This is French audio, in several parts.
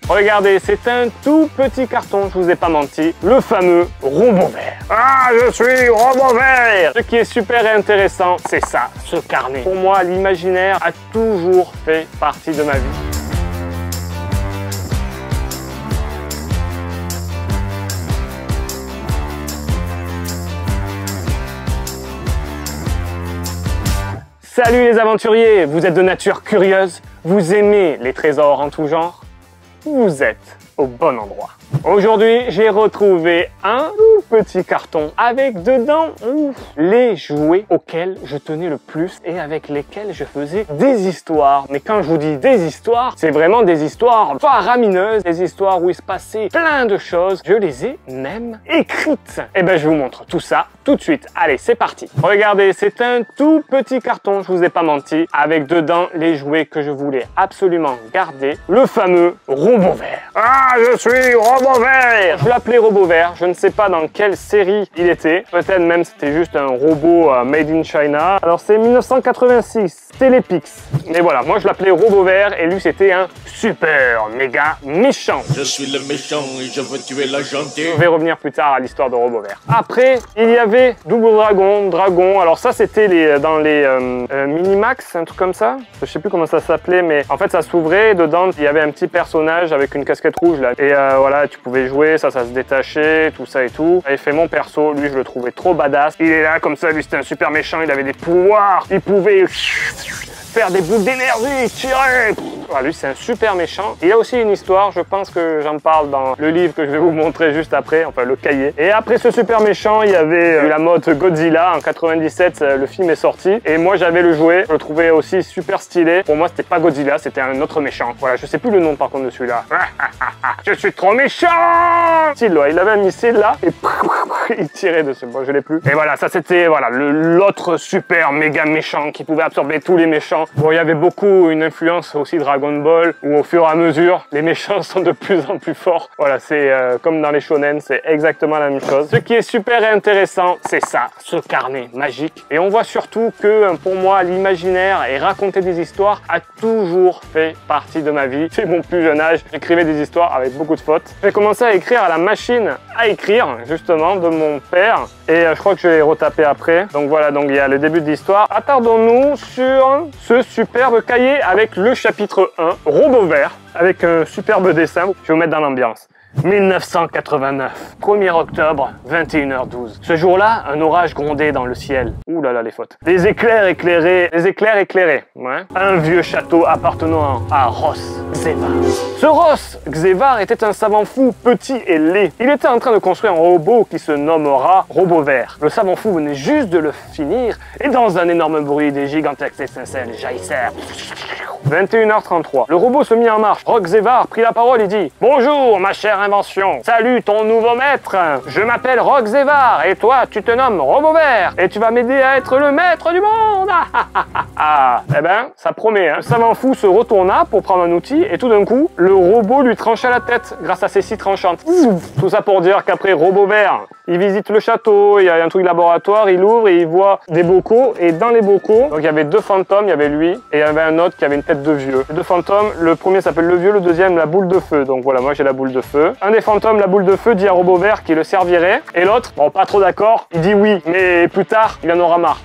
Regardez, c'est un tout petit carton, je vous ai pas menti, le fameux robot vert. Ah, je suis robot vert! Ce qui est super intéressant, c'est ça, ce carnet. Pour moi, l'imaginaire a toujours fait partie de ma vie. Salut les aventuriers, vous êtes de nature curieuse, vous aimez les trésors en tout genre, vous êtes au bon endroit. Aujourd'hui, j'ai retrouvé un petit carton avec dedans les jouets auxquels je tenais le plus et avec lesquels je faisais des histoires. Mais quand je vous dis des histoires, c'est vraiment des histoires faramineuses, des histoires où il se passait plein de choses. Je les ai même écrites. Et ben, je vous montre tout ça tout de suite. Allez, c'est parti. Regardez, c'est un tout petit carton, je vous ai pas menti, avec dedans les jouets que je voulais absolument garder. Le fameux robot vert. Ah, je suis robot vert! Je l'appelais robot vert, je ne sais pas dans quelle série il était. Peut-être même c'était juste un robot made in China. Alors c'est 1986, Télépix. Mais voilà, moi je l'appelais robot vert et lui c'était un super méga méchant. Je suis le méchant et je veux tuer la gentille. Je vais revenir plus tard à l'histoire de robot vert. Après, il y avait Double Dragon. Alors ça c'était dans les Minimax, un truc comme ça. Je sais plus comment ça s'appelait, mais en fait ça s'ouvrait. Dedans il y avait un petit personnage avec une casquette rouge là. Et voilà, tu pouvais jouer, ça se détachait, tout ça et tout. J'avais fait mon perso, lui je le trouvais trop badass. Il est là comme ça, lui c'était un super méchant, il avait des pouvoirs, il pouvait faire des boules d'énergie, tirer. Voilà, lui c'est un super méchant. Il y a aussi une histoire, je pense que j'en parle dans le livre que je vais vous montrer juste après, enfin le cahier. Et après ce super méchant, il y avait eu la mode Godzilla. En 97, le film est sorti. Et moi j'avais le jouet, je le trouvais aussi super stylé. Pour moi c'était pas Godzilla, c'était un autre méchant. Voilà, je sais plus le nom par contre de celui-là. Je suis trop méchant! Il avait un missile là et il tirait dessus. Bon, je l'ai plus. Et voilà, ça c'était voilà l'autre super méga méchant qui pouvait absorber tous les méchants. Bon, il y avait beaucoup une influence aussi Dragon Ball où au fur et à mesure, les méchants sont de plus en plus forts. Voilà, c'est comme dans les shonen, c'est exactement la même chose. Ce qui est super intéressant, c'est ça, ce carnet magique. Et on voit surtout que pour moi, l'imaginaire et raconter des histoires a toujours fait partie de ma vie. C'est mon plus jeune âge, j'écrivais des histoires avec beaucoup de fautes. J'ai commencé à écrire à la machine à écrire, justement, de mon père. Et je crois que je l'ai retapé après. Donc voilà, donc il y a le début de l'histoire. Attardons-nous sur ce superbe cahier avec le chapitre 1, robot vert, avec un superbe dessin. Je vais vous mettre dans l'ambiance. 1989, 1er octobre, 21h12. Ce jour-là, un orage grondait dans le ciel. Ouh là là, les fautes. Les éclairs éclairés. Ouais. Un vieux château appartenant à Ross Xevar. Ce Ross Xevar était un savant fou petit et laid. Il était en train de construire un robot qui se nommera Robot Vert. Le savant fou venait juste de le finir et dans un énorme bruit, des gigantesques étincelles jaillissèrent. 21h33. Le robot se mit en marche. Ross Xevar prit la parole et dit « Bonjour, ma chère invention. Salut ton nouveau maître. Je m'appelle Ross Xevar et toi, tu te nommes Robot Vert et tu vas m'aider à être le maître du monde. » Eh ben, ça promet. Hein. Le savant fou se retourna pour prendre un outil et tout d'un coup, le robot lui trancha la tête grâce à ses scies tranchantes. Tout ça pour dire qu'après Robot Vert, il visite le château, il y a un truc de laboratoire, il ouvre et il voit des bocaux. Et dans les bocaux, donc il y avait deux fantômes, il y avait lui et il y avait un autre qui avait une tête de vieux. Les deux fantômes, le premier s'appelle le vieux, le deuxième la boule de feu. Donc voilà, moi j'ai la boule de feu. Un des fantômes, la boule de feu, dit à Robot Vert qu'il le servirait. Et l'autre, bon pas trop d'accord, il dit oui, mais plus tard, il en aura marre.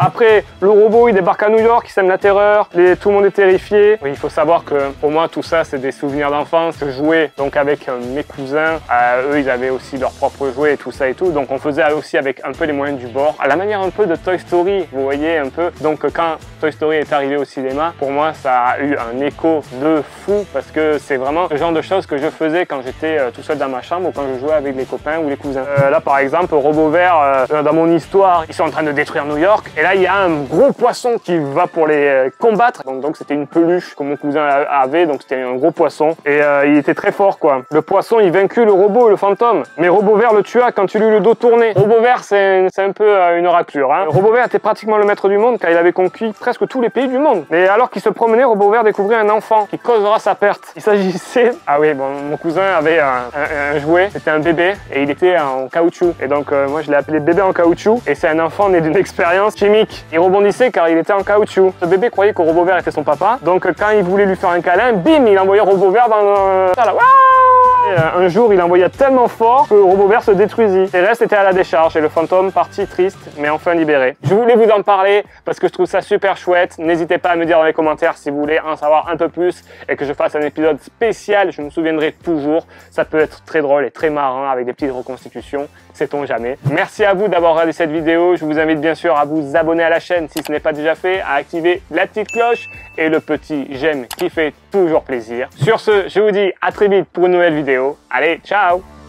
Après, le robot, il débarque à New York, il sème la terreur, tout le monde est terrifié. Oui, il faut savoir que pour moi, tout ça, c'est des souvenirs d'enfance. Je jouais donc avec mes cousins. Eux, ils avaient aussi leurs propres jouets et tout ça et tout. Donc, on faisait aussi avec un peu les moyens du bord. À la manière un peu de Toy Story, vous voyez un peu. Donc, quand Toy Story est arrivé au cinéma, pour moi, ça a eu un écho de fou parce que c'est vraiment le genre de choses que je faisais quand j'étais tout seul dans ma chambre ou quand je jouais avec les copains ou les cousins. Là, par exemple, Robot Vert, dans mon histoire, ils sont en train de détruire New York. Et là, il y a un gros poisson qui va pour les combattre. Donc c'était une peluche que mon cousin avait, donc c'était un gros poisson. Et il était très fort, quoi. Le poisson, il vaincut le robot et le fantôme. Mais Robot Vert le tua quand il eut le dos tourné. Robot Vert, c'est un peu une raclure. Hein. Robot Vert était pratiquement le maître du monde car il avait conquis presque tous les pays du monde. Mais alors qu'il se promenait, Robot Vert découvrit un enfant qui causera sa perte. Il s'agissait... Ah oui, bon, mon cousin avait un jouet, c'était un bébé et il était en caoutchouc. Et donc moi, je l'ai appelé bébé en caoutchouc. Et c'est un enfant né d'une expérience qui Mimic. Il rebondissait car il était en caoutchouc. Ce bébé croyait que Robovert était son papa. Donc quand il voulait lui faire un câlin, bim, il envoyait Robovert dans le... Un jour, il envoya tellement fort que Robovert se détruisit. Les restes étaient à la décharge et le fantôme partit triste, mais enfin libéré. Je voulais vous en parler parce que je trouve ça super chouette. N'hésitez pas à me dire dans les commentaires si vous voulez en savoir un peu plus et que je fasse un épisode spécial. Je me souviendrai toujours. Ça peut être très drôle et très marrant avec des petites reconstitutions. Sait-on jamais. Merci à vous d'avoir regardé cette vidéo. Je vous invite bien sûr à vous abonner à la chaîne si ce n'est pas déjà fait, à activer la petite cloche et le petit j'aime qui fait toujours plaisir. Sur ce, je vous dis à très vite pour une nouvelle vidéo. Allez, ciao!